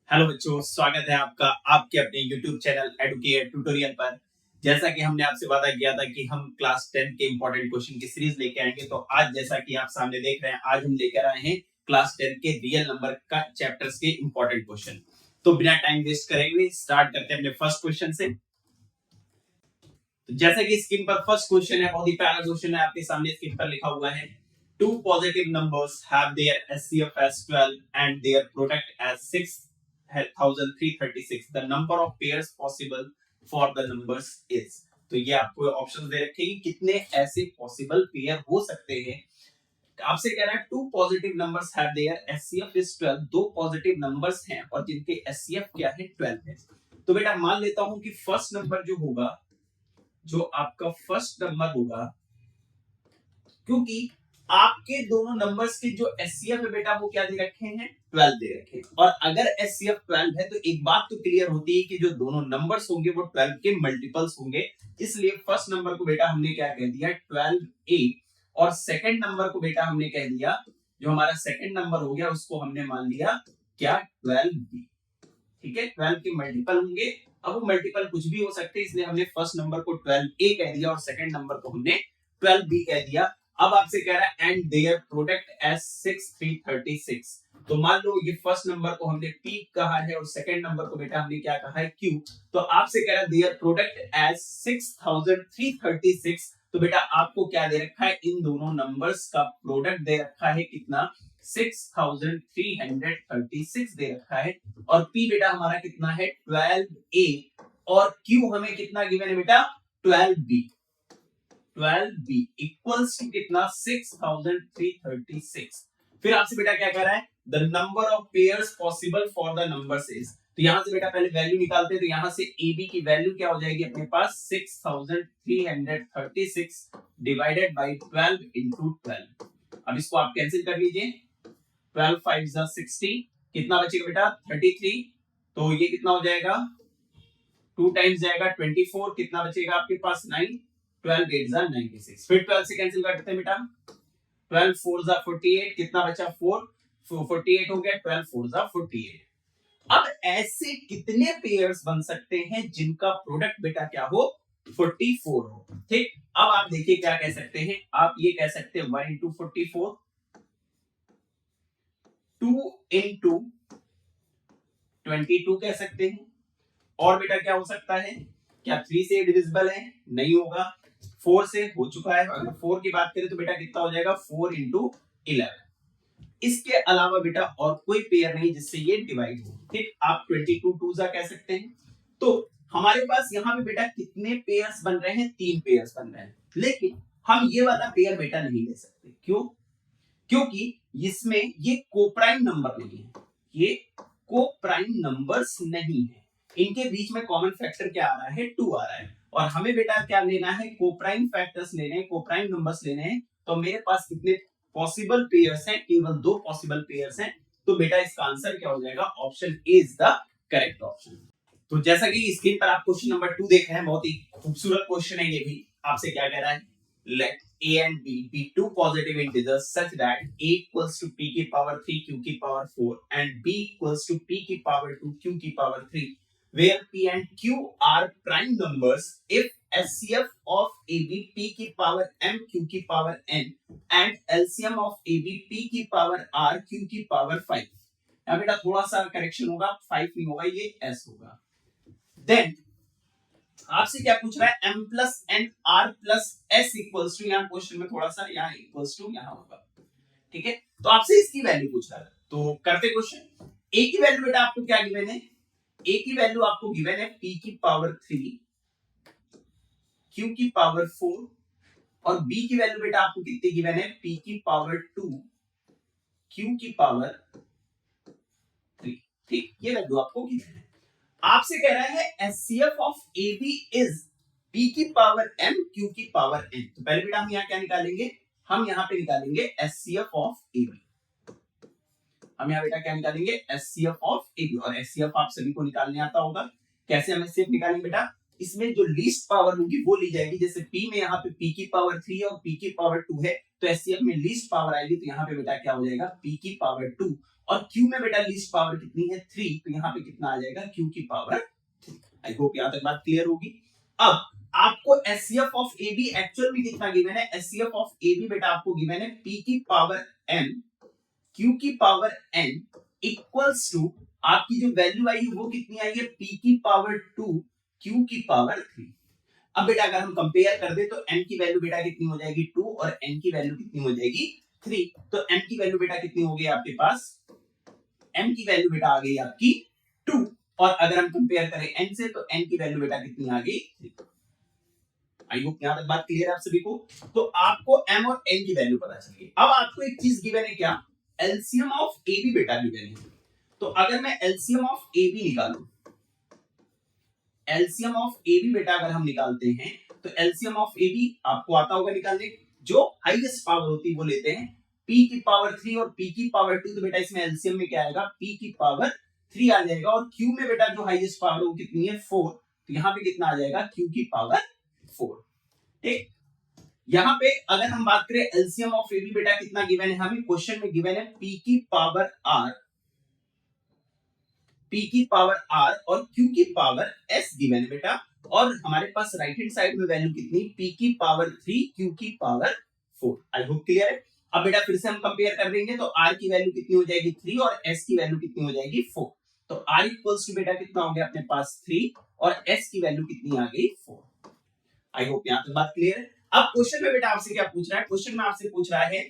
Hello बच्चों, स्वागत है आपका आपके अपने YouTube चैनल एडुकेट ट्यूटोरियल पर। जैसा कि हमने आपसे वादा किया था कि हम क्लास 10 के इंपॉर्टेंट क्वेश्चन की सीरीज लेके आएंगे, तो आज जैसा कि आप सामने देख रहे हैं, आज हम लेकर आए हैं क्लास 10 के रियल नंबर का चैप्टर्स के इंपॉर्टेंट क्वेश्चन। तो बिना टाइम वेस्ट करे हुए स्टार्ट करते हैं अपने फर्स्ट क्वेश्चन से। तो जैसा कि स्क्रीन पर फर्स्ट क्वेश्चन है, बहुत ही प्यारा क्वेश्चन है, आपके सामने स्क्रीन पर लिखा हुआ है, two positive numbers have their SCF as 12 and their product as 6336. The number of pairs possible for the numbers is. तो ये आपको ऑप्शन दे रखे हैं कितने ऐसे पॉसिबल पेयर हो सकते हैं। आपसे कह रहा है two positive numbers have their HCF is 12। दो पॉजिटिव नंबर्स हैं और जिनके एचसीएफ क्या है 12 है। तो बेटा मान लेता हूं कि फर्स्ट नंबर जो होगा, जो आपका फर्स्ट नंबर होगा, क्योंकि आपके दोनों नंबर्स के जो एचसीएफ है बेटा वो क्या दे रखे हैं 12 दे रखे हैं। और अगर एचसीएफ 12 है तो एक बात तो क्लियर होती है कि जो दोनों नंबर्स होंगे वो 12 के मल्टीपल्स होंगे। इसलिए फर्स्ट नंबर को बेटा हमने क्या कह दिया 12a, और सेकंड नंबर को बेटा हमने कह दिया, जो हमारा सेकंड नंबर हो गया उसको हमने मान लिया क्या 12b। ठीक है, 12 के मल्टीपल होंगे। अब वो मल्टीपल कुछ भी हो सकते हैं, इसलिए हमने फर्स्ट नंबर को 12a कह दिया और सेकंड नंबर को हमने 12b कह दिया। अब आपसे कह रहा है एंड देयर प्रोडक्ट एज 6336। तो मान लो ये फर्स्ट नंबर को हमने p कहा है और सेकंड नंबर को बेटा हमने क्या कहा है q। तो आपसे कह रहा है देयर प्रोडक्ट एज 6336। तो बेटा आपको क्या दे रखा है, इन दोनों नंबर्स का प्रोडक्ट दे रखा है कितना 6336 दे रखा है। और p बेटा हमारा कितना है 12a, और q हमें कितना गिवन है बेटा 12b। 12b इक्वल्स टू कितना 6336। फिर आपसे बेटा क्या कह रहा है the number of pairs possible for the numbers is. तो यहां से बेटा पहले वैल्यू निकालते हैं, तो यहां से ab की वैल्यू क्या हो जाएगी अपने पास 6336 डिवाइडेड बाय 12 into 12। अब इसको आप कैंसिल कर लीजिए, 12 5 is 60, कितना बचेगा बेटा 33। तो ये कितना हो जाएगा 2 टाइम्स जाएगा 24, कितना बचेगा आपके पास 9, 12 8 जा 96। फिर 12 से कैंसिल करते हैं बेटा, 12 4 जा 48, कितना बचा 4, 48 हो गया, 12 4 जा 48। अब ऐसे कितने पेयर्स बन सकते हैं जिनका प्रोडक्ट बेटा क्या हो 44 हो। ठीक, अब आप देखिए क्या कह सकते हैं, आप ये कह सकते हैं 1 into 44, 2 into 22 कह सकते हैं। और बेटा क्या हो सकता है, क्या 3 से डिविजिबल है, नहीं होगा, 4 से हो चुका है। अगर 4 की बात करें तो बेटा कितना हो जाएगा 4 into 11। इसके अलावा बेटा और कोई पेयर नहीं जिससे ये डिवाइड हो। ठीक, आप 22 2 कह सकते हैं। तो हमारे पास यहाँ पे बेटा कितने पेयर्स बन रहे हैं, 3 पेयर्स बन रहे हैं। लेकिन हम ये वाला पेयर बेटा नहीं ले सकते, क्यों, क्योंकि इसमें ये कोप्राइम नंबर नहीं है, ये कोप्राइम नंबर्स नहीं है। इनके बीच में कॉमन फैक्टर क्या आ रहा है 2 आ रहा है, और हमें बेटा क्या लेना है कोप्राइम फैक्टर्स लेने हैं, कोप्राइम नंबर्स लेने हैं। तो मेरे पास कितने पॉसिबल पेयर्स हैं, केवल 2 पॉसिबल पेयर्स हैं। तो बेटा इसका आंसर क्या हो जाएगा, option A is the correct option. तो जैसा कि स्क्रीन पर आप क्वेश्चन नंबर 2 देख रहे हैं, बहुत ही खूबसूरत क्वेश्चन है ये भी। आपसे क्या कह रहा है, late a and b be two positive integers such that a equals to p की power 3 q की power 4 and b equals to p की power 2 q की power 3, where p and q are prime numbers if HCF of AB p की power m q की power n and LCM of AB p की power r q की power 5। यहाँ बेटा थोड़ा सा करेक्शन होगा, 5 नहीं होगा, ये s होगा। देन आपसे क्या पूछ रहा है m plus n r plus s equals to, यहाँ क्वेश्चन में थोड़ा सा यहाँ इक्वल्स टू यहाँ होगा। ठीक है, तो आपसे इसकी वैल्यू पूछ रहा है, तो करते क्वेश्चन। a की वैल्यू बेटा आपको क्या गिवन है, a की वैल्यू आपको गिवन है p की पावर 3 q की पावर 4, और b की वैल्यू बेटा आपको कितनी गिवन है p की पावर 2 q की पावर 3। ठीक, ये वैल्यू आपको गिवन है। आपसे कह रहा है HCF of AB is P की पावर m Q की पावर n। तो पहले बेटा हम यहाँ क्या निकालेंगे, हम यहाँ पे निकालेंगे एचसीएफ ऑफ AB। हम यहाँ बेटा क्या निकालेंगे एचसीएफ ऑफ AB, और एचसीएफ आप सभी को निकालने आता होगा। कैसे हम एचसीएफ निकालेंगे बेटा, इसमें जो लीस्ट पावर होगी वो ली जाएगी। जैसे P में यहाँ पे P की पावर 3 और P की पावर 2 है, तो एचसीएफ में लीस्ट पावर आएगी, तो यहाँ पे बेटा क्या हो जाएगा P की पावर 2 और Q में बेटा लीस्ट पावर कितनी है 3, तो यहाँ पे कितना आ जाएगा Q की पावर 3। आई होप यहाँ तक बात क्लियर होगी। अब आपको HCF ऑफ AB एक्चुअल में कितना गिवन है, HCF ऑफ AB बेटा आपको गिवन है P की पावर M Q की पावर N इक्वल्स टू आपकी जो वैल्यू आई है वो कितनी आई है P की पावर 2 Q की पावर 3। अब बेटा अगर हम कंपेयर कर दे तो m की वैल्यू बेटा कितनी हो जाएगी 2 और n की वैल्यू कितनी हो जाएगी 3। तो m की वैल्यू बेटा कितनी हो गई आपके पास, m की वैल्यू बेटा आ गई आपकी 2 और अगर हम कंपेयर करें n से तो n की वैल्यू बेटा कितनी आ गई 3। आई होप यहां तक बात क्लियर है आप सभी को। तो आपको m और n की वैल्यू पता चल गई। अब आपको एक चीज गिवन है, क्या, एलसीएम ऑफ AB बेटा गिवन है। तो अगर मैं एलसीएम ऑफ AB निकालूं, एलसीएम ऑफ AB बेटा अगर हम निकालते हैं तो एलसीएम ऑफ AB आपको आता होगा निकालने, जो हाईएस्ट पावर होती है वो लेते हैं P की पावर 3 और P की पावर 2। तो बेटा इसमें एलसीएम में क्या आएगा P की पावर 3 आ जाएगा और Q में बेटा जो हाईएस्ट पावर वो कितनी है 4। तो यहाँ पे कितना आ जाएगा Q की पावर 4। ठीक, यहाँ पे अगर हम बात करें एलसीएम ऑफ AB बेटा कितना गिवन है, हमें क्वेश्चन में गिवन है P की पावर R, P की पावर R और Q की पावर S गिवन है बेटा। और हमारे पास राइट हैंड साइड में वैल्यू कितनी, P की पावर 3 Q की पावर 4। आई होप क्लियर है। अब बेटा फिर से हम कंपेयर कर देंगे तो R की वैल्यू कितनी हो जाएगी 3 और S की वैल्यू कितनी हो जाएगी 4। तो R इक्वल्स टू बेटा कितना हो गया अपने पास 3 और S की वैल्यू कितनी आ गई 4। आई होप यहाँ तक बात क्लियर है। अब क्वेश्चन में बेटा आपसे क्या पूछ रहा है, क्वेश्चन में आपसे पूछ रहा है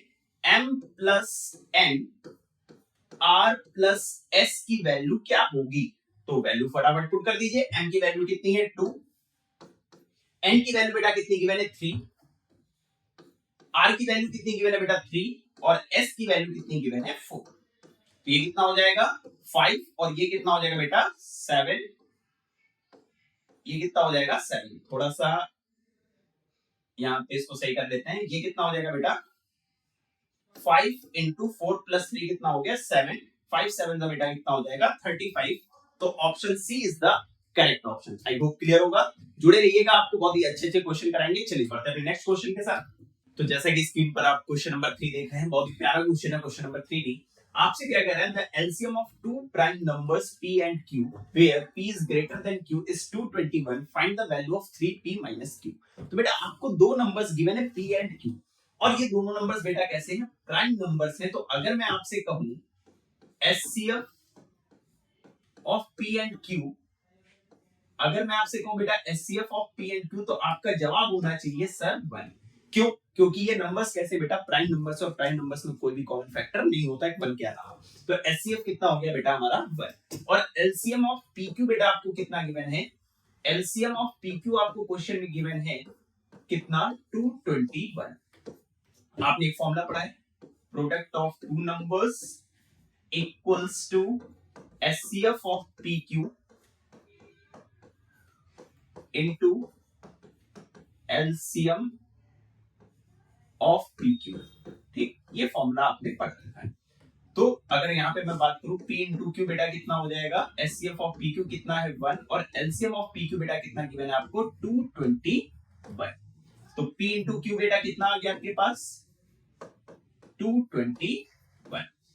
M plus N R plus S की वैल्यू क्या होगी। तो वैल्यू फटाफट पुट कर दीजिए। M की वैल्यू कितनी है 2, N की वैल्यू बेटा कितनी गिवन है 3, R की वैल्यू कितनी गिवन है बेटा 3 और S की वैल्यू कितनी गिवन है 4। तो ये कितना हो जाएगा 5 और ये कितना हो जाएगा बेटा 7। ये कितना हो जाएगा 7। थोड़ा सा यहाँ पे इसको सही कर देते हैं। ये कितना हो जाएगा बेटा 5 इंटू 4 प्लस 3 कितना हो गया 7। 5 7 का बेटा कितना हो जाएगा 35। तो option C is the correct option. I hope clear होगा। जुड़े रहिएगा, आपको बहुत ही अच्छे क्वेश्चन कराएंगे। चलिए बढ़ते हैं नेक्स्ट क्वेश्चन के साथ। तो जैसा कि स्क्रीन पर आप क्वेश्चन नंबर 3 देख रहे हैं, बहुत ही प्यारा क्वेश्चन है क्वेश्चन नंबर 3 डी। आपसे क्या कह रहा है, the LCM of two prime numbers p and q where p is greater than q is 221, find the value of 3p minus q। तो बेटा आपको दो नंबर्स गिवन है p and q और ये दोनों नंबर्स बेटा कैसे हैं, प्राइम नंबर्स हैं। तो अगर मैं आपसे कहूं HCF of p and q, अगर मैं आपसे कहूं बेटा HCF of p and q, तो आपका जवाब होना चाहिए सर 1। क्यों, क्योंकि ये नंबर्स कैसे बेटा प्राइम नंबर्स, और प्राइम नंबर्स में कोई भी कॉमन फैक्टर नहीं होता है 1 के अलावा। तो HCF कितना हो गया बेटा हमारा 1। और LCM ऑफ PQ बेटा आपको कितना गिवन है, LCM ऑफ PQ आपको क्वेश्चन में गिवन है कितना 221। आपने एक फॉर्मूला पढ़ा है, product of two numbers equals to HCF of PQ into LCM of PQ। ठीक, ये फॉर्मूला आपने पढ़ रखा है। तो अगर यहाँ पे मैं बात करूं P इंटू Q बेटा कितना हो जाएगा, HCF ऑफ PQ कितना है 1 और LCM ऑफ PQ बेटा कितना गिवन है आपको 221। तो P इंटू Q बेटा कितना आ गया आपके पास 221।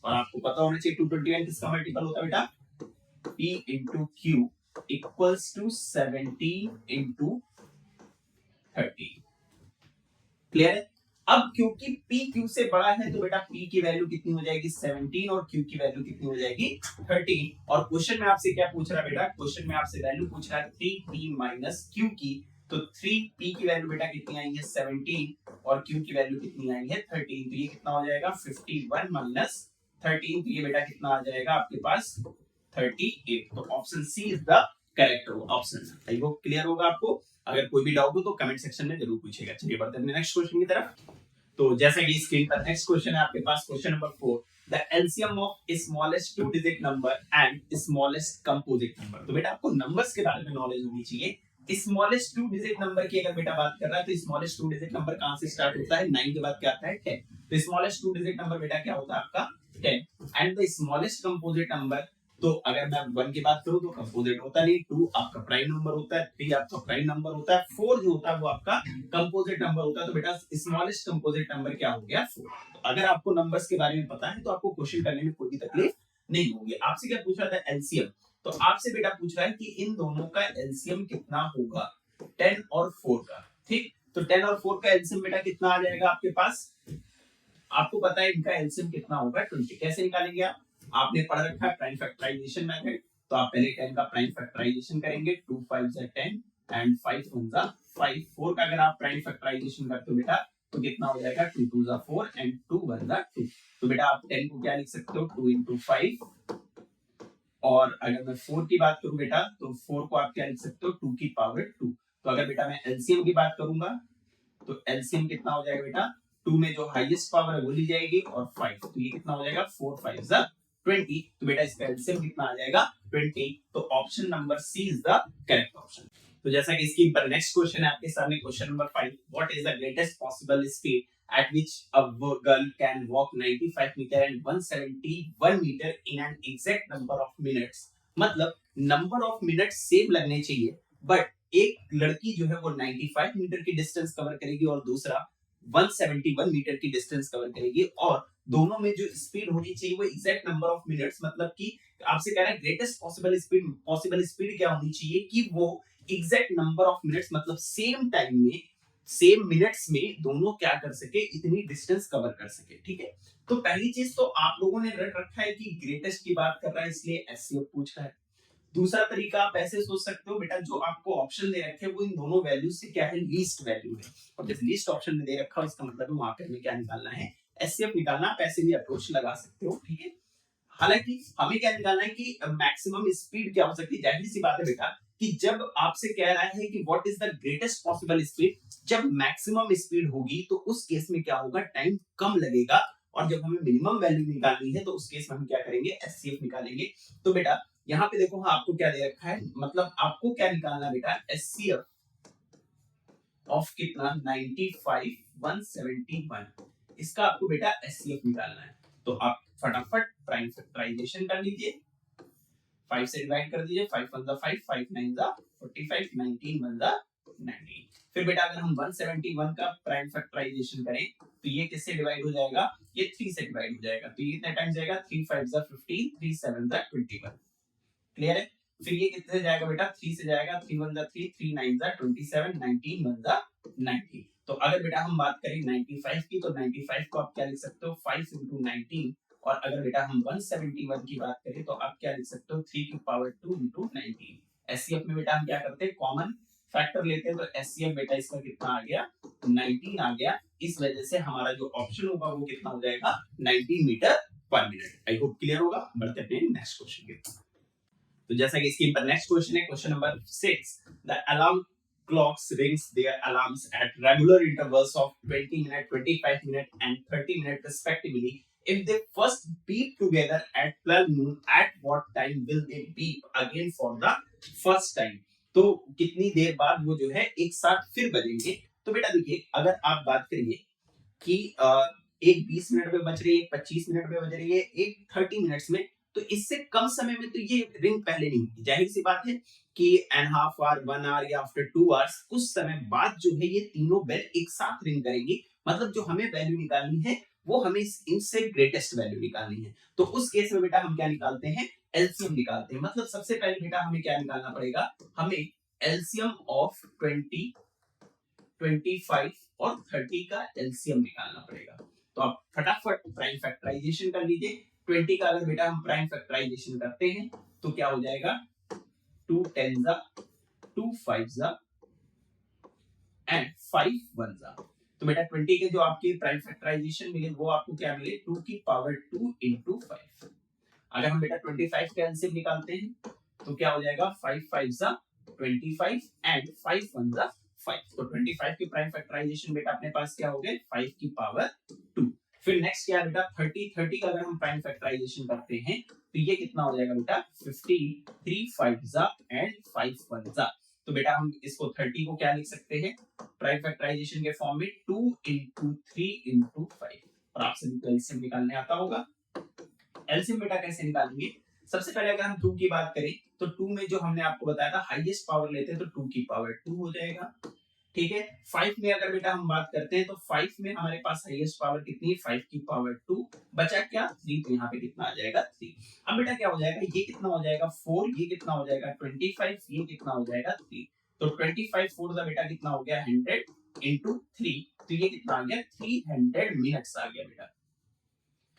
और आपको पता होना चाहिए 221 किसका मल्टीपल होता है बेटा, P into Q equals to 17 into 30। Clear है। अब क्योंकि P Q से बड़ा है तो बेटा P की वैल्यू कितनी हो जाएगी 17 और Q की वैल्यू कितनी हो जाएगी 13। और क्वेश्चन में आपसे क्या पूछ रहा है बेटा, क्वेश्चन में आपसे वैल्यू पूछ रहा है 3P माइनस Q की। तो 3P की वैल्यू बेटा कितनी आई है 17 और Q की वैल्यू कितनी आई है 13। तो ये कितना हो जाएगा 51 माइनस 13। तो ये बेटा कितना आ जाएगा आपके पास 38। तो option C is the correct option. I hope clear होगा आपको। अगर कोई भी डाउट हो तो कमेंट सेक्शन में जरूर पूछिएगा। चलिए बढ़ते हैं नेक्स्ट क्वेश्चन की तरफ। तो जैसा कि स्क्रीन पर नेक्स्ट क्वेश्चन है आपके पास, question number 4, the LCM of smallest two digit number and smallest composite number. तो बेटा आपको नंबर्स के बारे में नॉलेज होनी चाहिए। स्मॉलेस्ट टू डिजिट नंबर की अगर बेटा बात कर रहा है तो स्मॉलेस्ट टू डिजिट नंबर कहां से स्टार्ट होता है, 9 के बाद क्या आता है 10। तो स्मॉलेस्ट टू डिजिट नंबर बेटा क्या होता है आपका 10। And the smallest composite number, तो अगर मैं 1 की बात करूं तो कंपोजिट होता नहीं, 2 आपका प्राइम नंबर होता है, 3 आपका प्राइम नंबर होता है, 4 जो होता है वो आपका कंपोजिट नंबर होता है। तो बेटा स्मॉलेस्ट कंपोजिट नंबर क्या हो गया 4। तो अगर आपको नंबर्स के बारे में पता है तो आपको क्वेश्चन करने में कोई भी तकलीफ नहीं होंगे। आपसे क्या पूछ रहा था, एलसीएम। तो आपसे बेटा पूछ रहा है कि इन दोनों का एलसीएम कितना होगा, 10 और 4 का। ठीक, तो 10 और 4 का एलसीएम बेटा कितना आ जाएगा आपके पास, आपको पता है इनका एलसीएम कितना होगा 20। कैसे निकालेंगे आप, आपने पढ़ रखा है प्राइम फैक्टराइजेशन मेथड। तो आप पहले 10 का प्राइम फैक्टराइजेशन करेंगे, 2 5 जा 10 एंड 5 1 जा 5। 4 का अगर आप प्राइम फैक्टराइजेशन करते हो बेटा तो कितना हो जाएगा, 2 2 जा 4 एंड 2 1 जा 2। तो बेटा आप 10 को क्या लिख सकते हो, 2 into 5। और अगर मैं 4 की बात करूं बेटा तो 4 को आप क्या लिख सकते हो, 2 की पावर 2। तो अगर बेटा मैं एलसीएम की बात करूंगा तो एलसीएम कितना हो जाएगा बेटा, 2 में जो हाईएस्ट पावर है वो ली जाएगी और 5, तो ये कितना हो जाएगा, 4 5 जा 20। तो बेटा इसका एलसीएम कितना आ जाएगा, 20। तो option number C is the correct option. तो जैसा कि इसकी पर नेक्स्ट क्वेश्चन है आपके सामने, question number 5, what is the greatest possible speed at which a girl can walk 95 meter and 171 meter in an exact number of minutes। मतलब number of minute same लगने चाहिए, बट एक लड़की जो है वो 95 मीटर की डिस्टेंस कवर करेगी और दूसरा 171 मीटर की डिस्टेंस कवर करेगी, और दोनों में जो स्पीड होनी चाहिए वो एग्जैक्ट नंबर ऑफ मिनट्स, मतलब कि आपसे कह रहा है ग्रेटेस्ट पॉसिबल स्पीड क्या होनी चाहिए कि वो एग्जैक्ट नंबर ऑफ मिनट्स, मतलब सेम टाइम में सेम मिनट्स में दोनों क्या कर सके, इतनी डिस्टेंस कवर कर सके। ठीक है, तो पहली चीज तो आप लोगों ने रट रखा है कि ग्रेटेस्ट की बात कर रहा है इसलिए एचसीएफ पूछ रहा है। दूसरा तरीका आप ऐसे सोच सकते हो बेटा, जो आपको ऑप्शन दे रखे हैं वो इन दोनों वैल्यू से क्या है, लीस्ट वैल्यू है, और जब लीस्ट ऑप्शन में दे रखा हो इसका मतलब है वहां पे हमें क्या निकालना है, एचसीएफ निकालना। आप ऐसे भी अप्रोच लगा सकते हो। ठीक है, हालांकि हमें क्या निकालना है कि मैक्सिमम स्पीड क्या हो सकती है। जाहिर सी बात है बेटा कि जब आपसे कह रहा है कि what is the greatest possible speed, जब मैक्सिमम स्पीड होगी तो उस केस में क्या होगा, टाइम कम लगेगा, और जब हमें मिनिमम वैल्यू निकालनी है तो उस केस में हम क्या करेंगे, एचसीएफ निकालेंगे। तो बेटा यहाँ पे देखो, हाँ आपको क्या दे रखा है, मतलब आपको क्या निकालना बेटा, एचसीएफ ऑफ कितना, 95 171, इसका आपको बेटा एचसीएफ निकालना है। तो आप फटाफट प्राइम फैक्टराइजेशन कर लीजिए, 5 से डिवाइड कर दीजिए, 5 1 जा 5, 5 9 जा 45, 19 1 जा 19। फिर बेटा अगर हम 171 का प्राइम फैक्टराइजेशन करें तो ये किससे डिवाइड हो जाएगा, ये 3 से डिवाइड हो जाएगा, तो ये कितने टाइम्स जाएगा, 3 5 जा 15, 3 7 जा 21। क्लियर है, फिर ये कितने से जाएगा बेटा, 3 से जाएगा, 3 1 जा 3, 3 9 जा 27, 19 1 जा 19। तो अगर बेटा हम बात करें 95 की, तो 95 को आप क्या लिख सकते हो, 5 into 19। और अगर बेटा हम 171 की बात करें तो आप क्या लिख सकते हो, 3 की पावर 2 into 19। एचसीएफ में बेटा हम क्या करते हैं, कॉमन फैक्टर लेते हैं, तो एचसीएफ बेटा इसका कितना आ गया, 19 आ गया। इस वजह से हमारा जो ऑप्शन होगा वो कितना हो जाएगा, 19 मीटर पर मिनट। आई होप क्लियर होगा। बढ़ते हैं नेक्स्ट क्वेश्चन के। तो जैसा कि स्क्रीन पर नेक्स्ट क्वेश्चन है, question number 6, the alarm clocks rings their alarms at regular intervals of 20 minutes, 25 minutes and 30 minutes respectively. If they first beep together at 12 noon, at what time will they beep again for the first time? तो कितनी देर बाद वो जो है एक साथ फिर बजेंगे। तो बेटा देखिए, अगर आप बात करिए कि एक 20 मिनट में बज रही है, एक 25 मिनट में बज रही है, एक 30 मिनट्स में, तो इससे कम समय में तो ये रिंग पहले नहीं होगी। जाहिर सी बात है कि एन हाफ आवर, 1 आवर या आफ्टर 2 आवर्स, कुछ समय बाद जो है ये तीनों बेल एक साथ रिंग करेंगी। मतलब जो हमें वैल्यू निकालनी है वो हमें इनसे ग्रेटेस्ट वैल्यू निकालनी है। तो उस केस में बेटा हम क्या निकालते हैं, एलसीएम निकालते हैं। मतलब सबसे पहले बेटा हमें क्या निकालना पड़ेगा, हमें एलसीएम ऑफ 20, 25 और 30 का एलसीएम निकालना पड़ेगा। तो आप फटाफट प्राइम फैक्टराइजेशन कर लीजिए। 20 का अगर बेटा हम प्राइम फैक्टराइजेशन करते हैं तो क्या हो जाएगा, 2 10 जा, 2 5 जा एंड 5 1 जा। तो बेटा 20 के जो आपके प्राइम फैक्टराइजेशन मिले वो आपको क्या मिले, 2 की पावर 2 into 5। अगर हम बेटा 25 का एलसीएम निकालते हैं तो क्या हो जाएगा, 5 5 जा 25 एंड 5 1 जा 5। तो 25 की प्राइम फैक्टराइजेशन बेटा अपने पास क्या हो गए, 5 की पावर 2। फिर नेक्स्ट क्या है बेटा, 30 का अगर हम प्राइम फैक्टराइजेशन करते हैं तो ये कितना हो जाएगा बेटा, 15, 3 5 जा एंड 5 1 जा। तो बेटा हम इसको 30 को क्या लिख सकते हैं, प्राइम फैक्टराइजेशन के फॉर्म में 2 into 3 into 5। और आपसे भी एलसीएम निकालने आता होगा। एलसीएम बेटा कैसे निकालेंगे, सबसे पहले अगर हम 2 की बात करें तो 2 में जो हमने आपको बताया था हाईएस्ट पावर लेते हैं तो 2 की पावर 2 हो जाएगा। ठीक है। 5 में अगर बेटा हम बात करते हैं तो 5 में हमारे पास हाईएस्ट पावर कितनी है, 5 की पावर 2, बचा क्या 3, तो यहाँ पे कितना आ जाएगा 3। अब बेटा क्या हो जाएगा, ये कितना हो जाएगा 4, ये कितना हो जाएगा 25, ये कितना हो जाएगा 3, तो 25 4 का बेटा कितना हो गया 100 into 3, तो ये कितना आ गया 300 मिनट्स आ गया बेटा।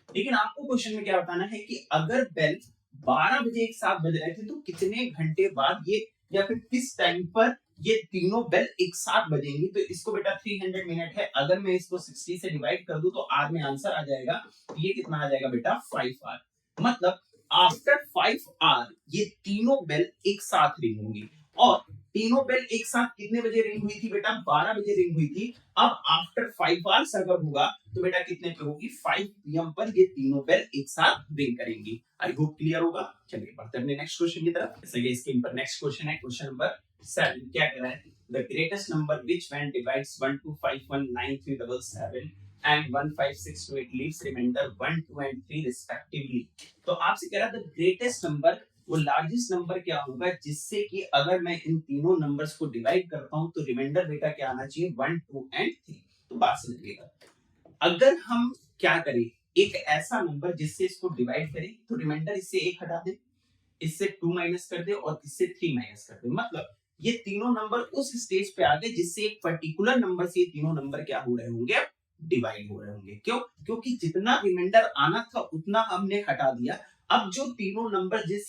लेकिन आपको क्वेश्चन में क्या बताना है कि अगर बेल 12 बजे एक साथ बज रहे थे तो कितने घंटे बाद ये, या फिर किस टाइम पर ये तीनों बेल एक साथ बजेंगी। तो इसको बेटा 300 मिनट है, अगर मैं इसको 60 से डिवाइड कर दूं तो आर में आंसर आ जाएगा, ये कितना आ जाएगा बेटा 5 आर। मतलब आफ्टर 5 आर ये तीनों बेल एक साथ रिंग होंगी, और तीनों बेल एक साथ कितने बजे रिंग हुई थी बेटा, 12 बजे रिंग हुई थी। अब आफ्टर 5 आवर्स अगर होगा तो बेटा कितने पे होगी, 5 PM पर ये तीनों बेल एक साथ रिंग करेंगी। आई होप क्लियर होगा। चलिए बढ़ते हैं नेक्स्ट क्वेश्चन की तरफ। चलिए स्क्रीन पर नेक्स्ट क्वेश्चन है, क्वेश्चन नंबर 7। क्या कह रहा है, the greatest number which when divides 1 2 5 1 9 3 7 7 and 1 5 6 2 8 leaves remainder 1 2 and 3 respectively। तो आपसे कह रहा है द ग्रेटेस्ट नंबर, वो लार्जेस्ट नंबर क्या होगा जिससे कि अगर मैं इन तीनों नंबर्स को डिवाइड करता हूं तो रिमाइंडर बेटा क्या आना चाहिए 1 2 एंड 3। तो बात समझिएगा, अगर हम क्या करें, एक ऐसा नंबर जिससे इसको डिवाइड करें तो रिमाइंडर इससे 1 हटा दें, इससे 2 माइनस कर दे और इससे 3 माइनस कर दे। मतलब ये तीनों नंबर उस स्टेज पे आ गए जिससे एक पर्टिकुलर नंबर से ये तीनों नंबर क्या हो रहे होंगे, डिवाइड हो रहे होंगे। क्यों, क्योंकि जितना रिमाइंडर आना था उतना हमने हटा दिया। अब जो तीनों नंबर जिस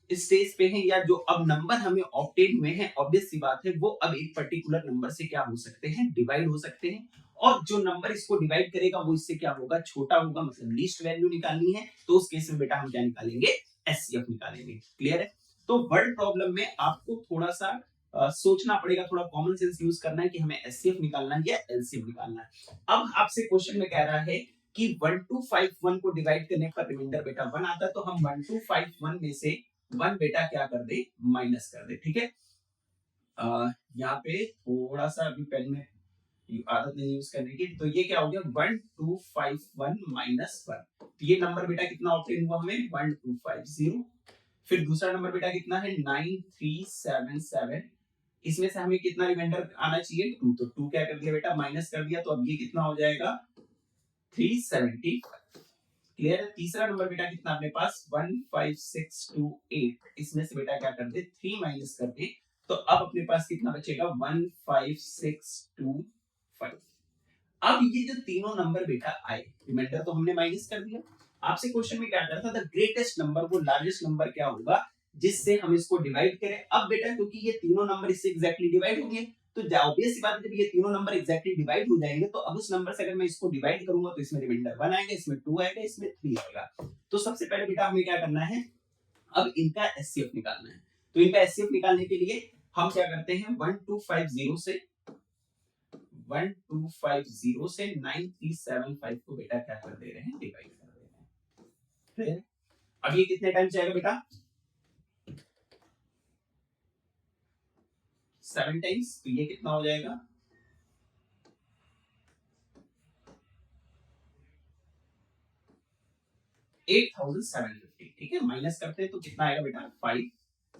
स्टेज पे हैं, या जो अब नंबर हमें ऑब्टेन हुए हैं, ऑब्वियस सी बात है वो अब एक पर्टिकुलर नंबर से क्या हो सकते हैं, डिवाइड हो सकते हैं। और जो नंबर इसको डिवाइड करेगा वो इससे क्या होगा, छोटा होगा, मतलब लीस्ट वैल्यू निकालनी है। तो उस केस में बेटा हम क्या निकालेंगे, एचसीएफ निकालेंगे। क्लियर है। तो वर्ड प्रॉब्लम में आपको थोड़ा सा सोचना पड़ेगा, थोड़ा कॉमन सेंस यूज करना है कि हमें एचसीएफ निकालना है या एलसीएम निकालना है। अब आपसे क्वेश्चन में कह रहा है कि 1251 को डिवाइड करने पर रिमाइंडर बेटा 1 आता है, तो हम 1251 में से 1 बेटा क्या कर दे, माइनस कर दे। ठीक है, यहाँ पे थोड़ा सा अभी पेन में आदत नहीं यूज करने की, तो ये क्या हो गया 1251 माइनस 1। तो ये नंबर बेटा कितना ऑब्टेन हुआ हमें 1250। फिर दूसरा नंबर बेटा कितना है 9377, इसमें से हमें कितना रिमाइंडर आना चाहिए 2, तो 2 क्या कर दिया बेटा माइनस कर दिया, तो अब ये कितना हो जाएगा 375। क्लियर है। तीसरा नंबर बेटा कितना अपने पास 15628, इसमें से बेटा क्या कर दे 3 माइनस कर दे, तो अब अपने पास कितना बचेगा 15625। अब ये जो तीनों नंबर बेटा आए, रिमाइंडर तो हमने माइनस कर दिया। आपसे क्वेश्चन में क्या करता था, द ग्रेटेस्ट नंबर, वो लार्जेस्ट नंबर क्या होगा जिससे हम इसको डिवाइड करें। अब बेटा क्योंकि ये तीनों नंबर इससे एग्जैक्टली डिवाइड होंगे, तो ऑब्वियस सी बात है जब ये तीनों नंबर एग्जैक्टली डिवाइड हो जाएंगे तो अब उस नंबर से अगर मैं इसको डिवाइड करूंगा तो इसमें रिमाइंडर 1 आएगा, इसमें 2 आएगा, इसमें 3 आएगा। तो सबसे पहले बेटा हमें क्या करना है, अब इनका एचसीएफ निकालना है। तो इनका एचसीएफ निकालने के लिए हम क्या करते हैं 1250 से 9375 को बेटा क्या कर दे रहे हैं, डिवाइड कर दे रहे हैं। अब ये कितने टाइम जाएगा बेटा 7 टाइम्स, तो ये कितना हो जाएगा 8750। ठीक है, माइनस करते हैं तो कितना आएगा बेटा 5,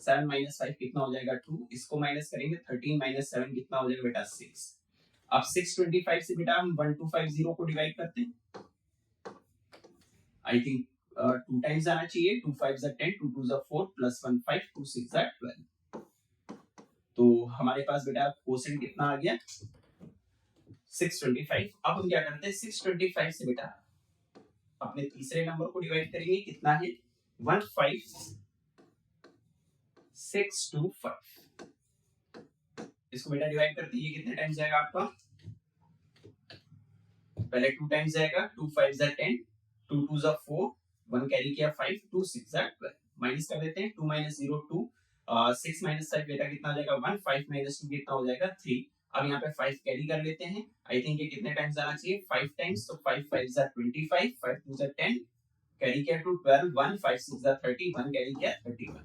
7 माइनस 5 कितना हो जाएगा 2, इसको माइनस करेंगे 13 माइनस 7 कितना हो जाएगा बेटा 6। अब 625 से बेटा हम 1250 को डिवाइड करते हैं, आई थिंक 2 टाइम्स आना चाहिए, 2 5 10, 2 2 4 प्लस 1 5, 2 6 12। तो हमारे पास बेटा क्वोशेंट कितना आ गया 625। अब हम क्या करते हैं 625 से बेटा अपने तीसरे नंबर को डिवाइड करेंगे, कितना है 15625। इसको बेटा डिवाइड करते हैं, ये कितने टाइम्स जाएगा आपका, पहले 2 टाइम्स जाएगा, 2 5 10, 2 2 4, 1 कैरी किया 5, 2 6 12। माइनस कर देते हैं 2 0 2, 6 5 बेटा कितना हो जाएगा 1, 5 2 कितना हो जाएगा 3। अब यहाँ पे 5 कैरी कर लेते हैं, आई थिंक ये कितने टाइम्स आना चाहिए 5 टाइम्स, तो 5 5 25, 5 2 10, कैरी किया 2 12, 1 5 6 30, 1 कैरी किया 31।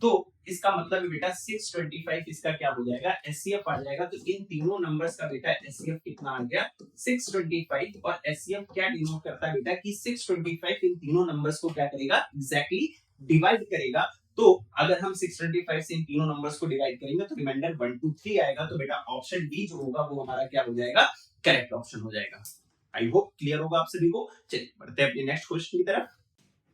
तो इसका मतलब है बेटा 625 इसका क्या हो जाएगा एचसीएफ आ जाएगा। तो इन तीनों नंबर्स का बेटा एचसीएफ कितना आ गया 625। और एचसीएफ क्या डिनोट करता है बेटा कि 625 इन तीनों नंबर्स को क्या करेगा एग्जैक्टली डिवाइड करेगा। तो अगर हम 625 से इन तीनों नंबर्स को डिवाइड करेंगे तो रिमाइंडर 1 2 3 आएगा। तो बेटा ऑप्शन डी जो होगा वो हमारा क्या हो जाएगा, करेक्ट ऑप्शन हो जाएगा। आई होप क्लियर होगा आप सभी को। चलिए बढ़ते हैं अपने नेक्स्ट क्वेश्चन की तरफ।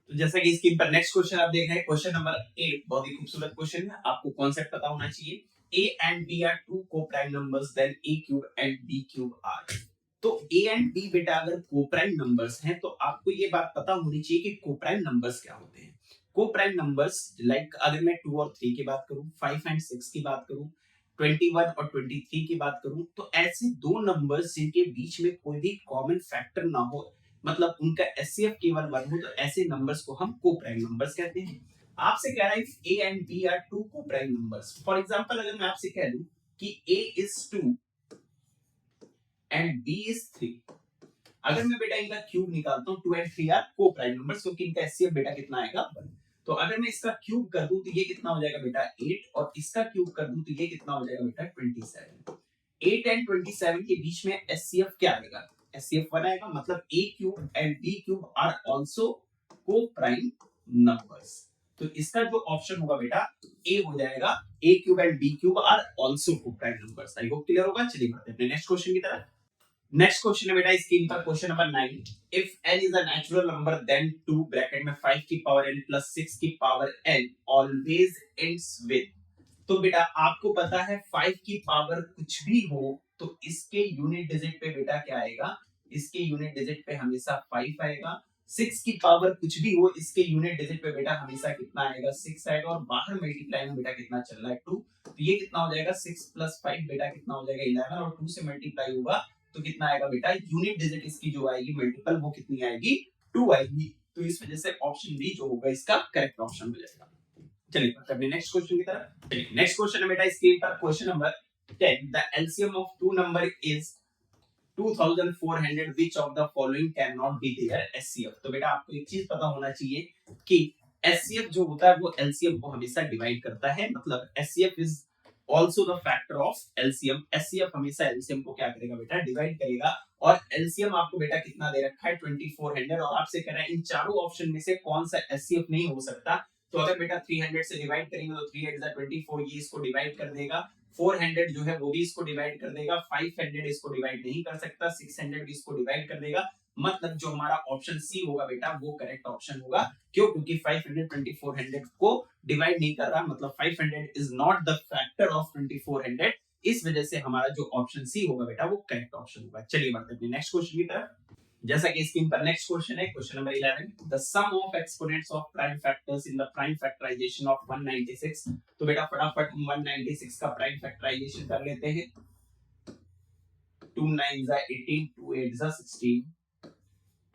तो जैसा कि स्क्रीन पर नेक्स्ट क्वेश्चन आप देख रहे हैं, क्वेश्चन नंबर 8 बहुत ही खूबसूरत क्वेश्चन है। आपको कॉन्सेप्ट पता होना चाहिए। a and b are two co-prime numbers then a cube and b cube are। तो a and b बेटा अगर co-prime numbers हैं तो आपको ये बात पता होनी चाहिए कि co-prime numbers क्या होते हैं। co-prime numbers लाइक अगर मैं 2 और 3 की बात करूं, 5 and 6 की बात करूं, 21 और 23 की बात करूं, तो ऐसे दो नंबर्स जिनके बीच में कोई भी कॉमन फैक्टर ना हो, मतलब उनका एचसीएफ केवल 1 हो, तो ऐसे नंबर्स को हम को-प्राइम नंबर्स कहते हैं। आपसे कह रहा है a and b are two co-prime numbers। For example अगर मैं आपसे कह दूं कि a is 2 and b is 3, अगर मैं बेटा इनका क्यूब निकालता हूं, 2 and 3 आर को-प्राइम नंबर्स, क्योंकि इनका एचसीएफ बेटा कितना आएगा 1। तो अगर मैं इसका क्यूब कर दूं तो ये कितना हो जाएगा बेटा 8, और इसका क्यूब कर दूं तो ये कितना हो जाएगा बेटा 27। 8 and 27 के बीच में एचसीएफ क्या आएगा, एचसीएफ 1 आएगा। मतलब a cube and b cube are also co-prime numbers. तो इसका जो ऑप्शन होगा बेटा ए हो जाएगा, a cube and b cube are also co-prime numbers. I hope clear होगा। चलिए बढ़ते हैं अपने नेक्स्ट क्वेश्चन की तरफ। नेक्स्ट क्वेश्चन है बेटा स्क्रीन पर question number 9। If n is a natural number then 2 bracket में 5 की पावर n प्लस 6 की power n always ends with. तो बेटा आपको पता है 5 की पावर कुछ भी हो तो इसके यूनिट डिजिट पे बेटा क्या आएगा, इसके यूनिट डिजिट पे हमेशा 5 आएगा। 6 की पावर कुछ भी हो इसके यूनिट डिजिट पे बेटा हमेशा कितना आएगा, 6 आएगा। और बाहर मल्टीप्लाई में बेटा कितना चल रहा है 2, तो ये कितना हो जाएगा 6 प्लस 5 बेटा कितना हो जाएगा 11, और 2 से मल्टीप्लाई होगा तो कितना आएगा बेटा, यूनिट डिजिट इसकी जो आएगी मल्टीपल वो कितनी आएगी 2 आएगी। तो इस वजह से ऑप्शन बी जो होगा इसका करेक्ट ऑप्शन हो जाएगा। चलिए बढ़ते हैं नेक्स्ट क्वेश्चन की तरफ। नेक्स्ट क्वेश्चन है बेटा स्क्रीन पर question number 10। The LCM of two number is 2400, which of the following cannot be their HCF। तो बेटा आपको एक चीज पता होना चाहिए कि HCF जो होता है वो LCM को हमेशा डिवाइड करता है। मतलब HCF is also the factor of LCM। HCF हमेशा LCM को क्या करेगा बेटा, डिवाइड करेगा। और LCM आपको बेटा कितना दे रखा है 2400, और आपसे कह रहा है इन चारों ऑप्शन में से कौन सा HCF नहीं हो सकता। तो अगर बेटा 300 से डिवाइड करेंगे तो 3 8 24, ये इसको डिवाइड कर देगा। 400 जो है वो भी इसको डिवाइड कर देगा। 500 इसको डिवाइड नहीं कर सकता। 600 भी इसको डिवाइड कर देगा। मतलब जो हमारा ऑप्शन सी होगा बेटा वो करेक्ट ऑप्शन होगा। क्यों? क्योंकि 500 2400 को डिवाइड नहीं कर रहा। मतलब 500 is not the factor of 2400। इस वजह से हमारा जो ऑप्शन सी होगा बेटा वो करेक्ट ऑप्शन होगा। चलिए बढ़ते हैं नेक्स्ट क्वेश्चन की तरफ। जैसा कि स्क्रीन पर नेक्स्ट क्वेश्चन है question number 11। The sum of exponents of prime factors in the prime factorization of 196। तो बेटा फटाफट हम 196 का प्राइम फैक्टराइजेशन कर लेते हैं। 2 9 जा 18, 2 8 जा 16,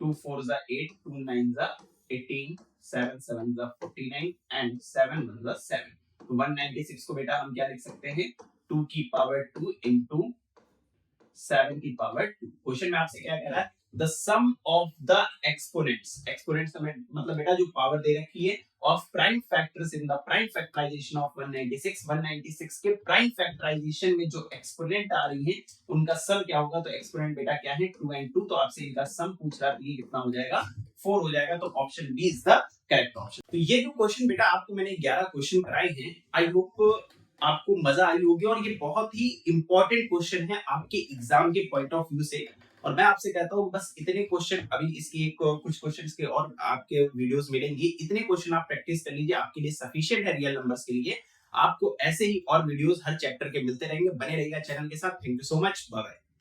2 4 जा 8, 2 9 जा 18, 7 7 जा 49 एंड 7 1 जा 7। तो 196 को बेटा हम क्या लिख सकते हैं, 2 की पावर 2 into 7 की पावर 2। क्वेश्चन में आपसे क्या कह रहा है, the sum of the exponents, exponents का मतलब बेटा जो पावर दे रखी है of prime factors in the prime factorization of 196। 196 के प्राइम फैक्टराइजेशन में जो एक्सपोनेंट आ रही है उनका सम क्या होगा। तो एक्सपोनेंट बेटा क्या है 2 and 2, तो आपसे इनका सम पूछ रहा है, ये कितना हो जाएगा 4 हो जाएगा। तो option B is the correct option. तो ये जो क्वेश्चन बेटा आपको मैंने 11 क्वेश्चन कराए हैं, आई होप आपको मजा आई होगी। और ये बहुत ही इंपॉर्टेंट क्वेश्चन है आपके एग्जाम के पॉइंट ऑफ व्यू से। और मैं आपसे कहता हूँ बस इतने क्वेश्चन, अभी इसकी कुछ क्वेश्चन के और आपके वीडियोस मिलेंगे, इतने क्वेश्चन आप प्रैक्टिस कर लीजिए, आपके लिए सफिशिएंट है रियल नंबर्स के लिए। आपको ऐसे ही और वीडियोस हर चैप्टर के मिलते रहेंगे। बने रहिएगा चैनल के साथ। Thank you so much, bye bye.